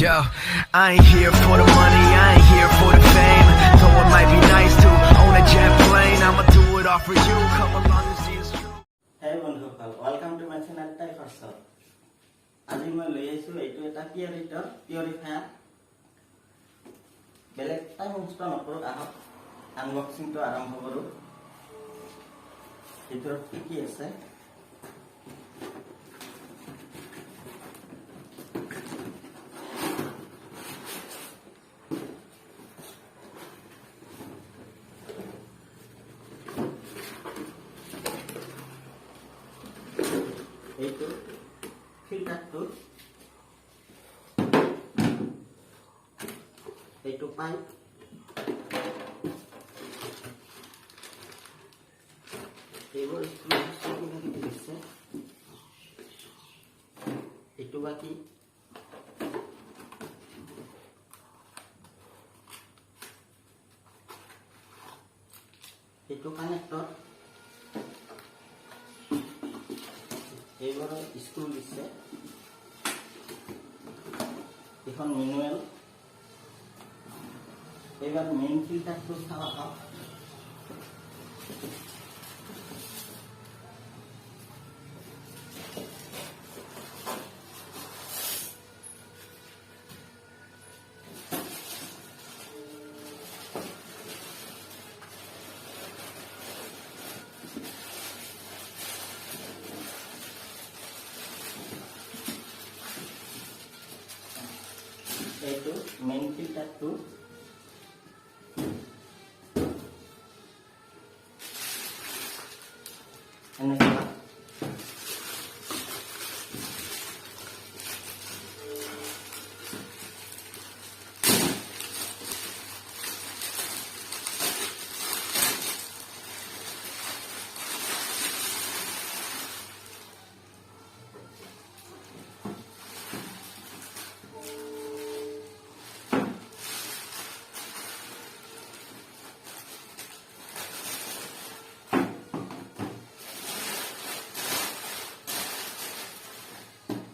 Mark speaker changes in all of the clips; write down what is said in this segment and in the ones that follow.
Speaker 1: Yo, I ain't here for the money, I ain't here for the fame. Though it might be nice to own a jet plane, I'ma do it all for you. Come along and see it's true.
Speaker 2: Hey বন্ধুসকল, welcome to my channel TechHarsha. আজি মই লৈ আহিছো এইটো এটা Purifier. বেলেগ time নষ্ট নকৰো, আহক আনবক্সিংটো আৰম্ভ কৰো। ভিতৰত কি আছে এইটো ফিল্টারটো, এইটো পাইপ, এইবোৰ দিছে, এইটো বাকি এইটো কানেক্টর, এইবাৰ স্ক্ৰু দিছে, এখন মেনুৱেল। এইবাৰ মেইন ফিল্টারটো চাওঁ আহক। এইটো মেইন ফিল্টারটো, এনেকুৱা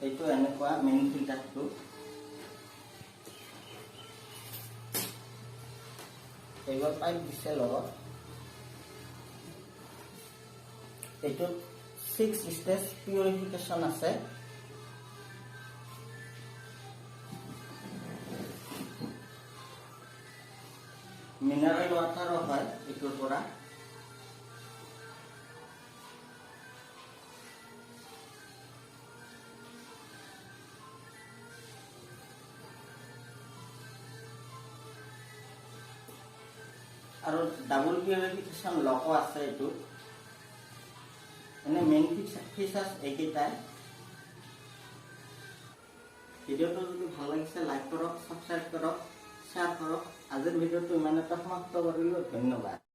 Speaker 2: এইটো এনেকুৱা মেইন ফিল্টারটো। এইবাৰ পাইপ দিছে লগত। এইটো 6 স্টেজ পিউৰিফিকেশন আছে। মিনারেল ওয়াটারও হয় এইটোৰ পৰা। আৰু ডাবল পিউৰিফিকেশন লকো আছে এইটো। এনে মেইন ফিচাৰ্স এইকেইটাই। ভিডিঅ'টো যদি ভাল লাগিছে লাইক কৰক, সাবস্ক্ৰাইব কৰক, শ্বেয়াৰ কৰক। আজিৰ ভিডিঅ'টো ইমানতে সমাপ্ত কৰিলোঁ। ধন্যবাদ।